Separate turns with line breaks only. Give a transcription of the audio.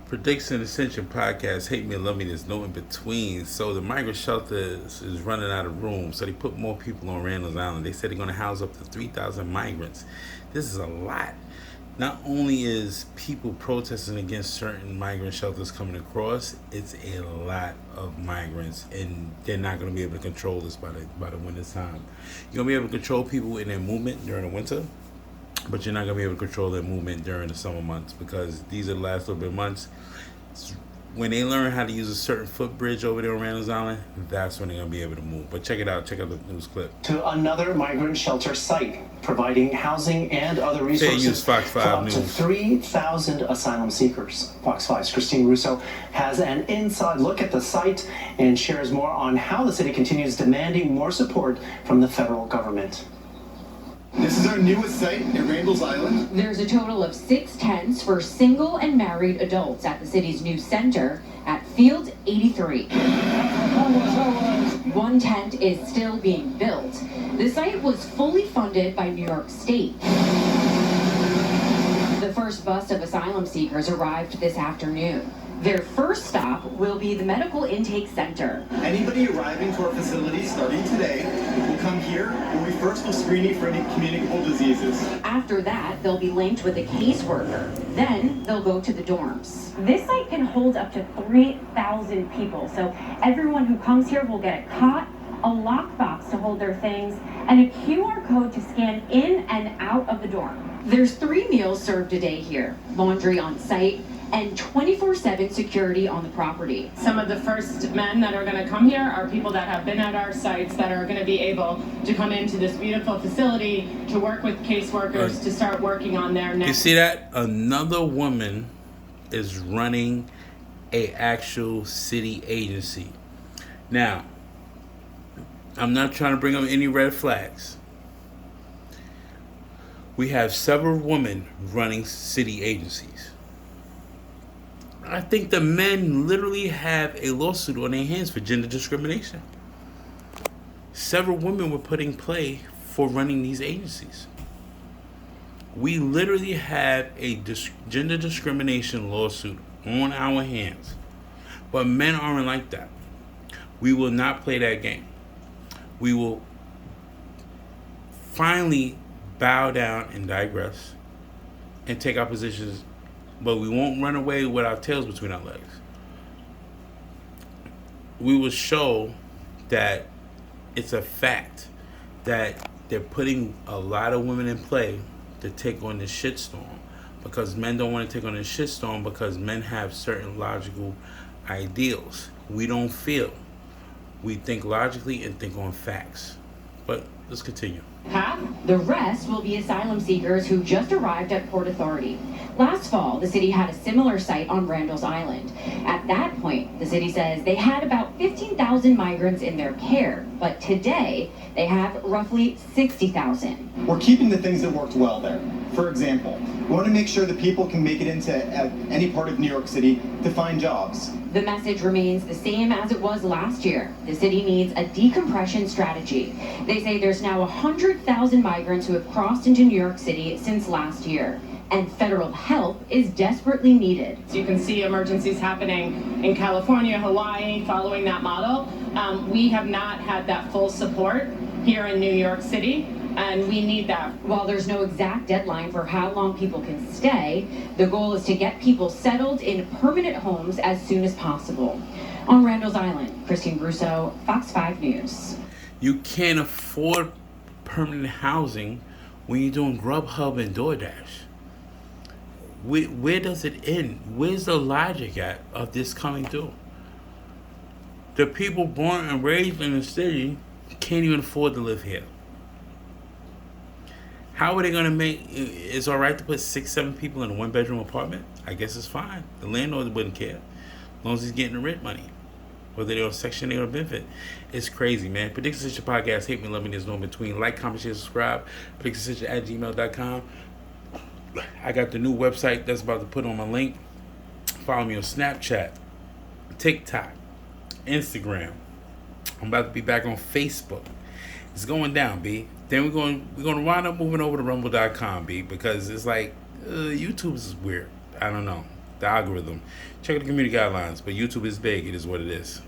Prediction Ascension podcast. Hate me or love me. There's no in between. So the migrant shelter is running out of room. So they put more people on Randall's Island. They said they're going to house up to 3,000 migrants. This is a lot. Not only is people protesting against certain migrant shelters coming across, it's a lot of migrants, and they're not going to be able to control this by the winter time. You're going to be able to control people in their movement during the winter, but you're not going to be able to control their movement during the summer months, because these are the last little bit of months. When they learn how to use a certain footbridge over there on Randall's Island, that's when they're going to be able to move. But check it out. Check out the news clip.
To another migrant shelter site, providing housing and other resources
use Fox 5
for up to
News.
3,000 asylum seekers. Fox 5's Christine Russo has an inside look at the site and shares more on how the city continues demanding more support from the federal government.
This is our newest site at Randall's Island.
There's a total of 6 tents for single and married adults at the city's new center at Field 83. One tent is still being built. The site was fully funded by New York State. The first bus of asylum seekers arrived this afternoon. Their first stop will be the medical intake center.
Anybody arriving to our facility starting today will come here, and we first will screen you for any communicable diseases.
After that, they'll be linked with a caseworker. Then they'll go to the dorms.
This site can hold up to 3,000 people, so everyone who comes here will get a cot, a lockbox to hold their things, and a QR code to scan in and out of the dorm.
There's 3 meals served a day here, laundry on site, and 24/7 security on the property.
Some of the first men that are going to come here are people that have been at our sites that are going to be able to come into this beautiful facility to work with caseworkers to start working on their next.
You see that? Another woman is running a actual city agency. Now, I'm not trying to bring up any red flags. We have several women running city agencies. I think the men literally have a lawsuit on their hands for gender discrimination. Several women were put in play for running these agencies. We literally have a gender discrimination lawsuit on our hands. But men aren't like that. We will not play that game. We will finally bow down and digress and take our positions, but we won't run away with our tails between our legs. We will show that it's a fact that they're putting a lot of women in play to take on this shitstorm, because men don't want to take on this shitstorm because men have certain logical ideals. We don't feel. We think logically and think on facts. But let's continue.
Half, the rest will be asylum seekers who just arrived at Port Authority. Last fall, the city had a similar site on Randall's Island. At that point, the city says they had about 15,000 migrants in their care, but today they have roughly 60,000.
We're keeping the things that worked well there. For example, we want to make sure that people can make it into any part of New York City to find jobs.
The message remains the same as it was last year. The city needs a decompression strategy. They say there's now 100,000 migrants who have crossed into New York City since last year, and federal help is desperately needed.
So you can see emergencies happening in California, Hawaii, following that model. We have not had that full support here in New York City, and we need that.
While there's no exact deadline for how long people can stay, the goal is to get people settled in permanent homes as soon as possible. On Randall's Island, Christine Russo, Fox 5 News.
You can't afford permanent housing when you're doing Grubhub and DoorDash. Where does it end? Where's the logic at of this coming through? The people born and raised in the city can't even afford to live here. How are they going to make it's all right to put 6-7 people in a 1-bedroom apartment? I guess it's fine. The landlord wouldn't care as long as he's getting the rent money, whether they're on Section 8 or benefit. It's crazy, man. Prediction Ascension podcast. Hate me, love me. There's no in between. Like, comment, share, subscribe. PredictionAscension@gmail.com. I got the new website that's about to put on my link. Follow me on Snapchat, TikTok, Instagram. I'm about to be back on Facebook. It's going down, B. Then we're gonna wind up moving over to Rumble.com, B, because it's like YouTube is weird. I don't know. the algorithm. Check out the community guidelines. But YouTube is big. It is what it is.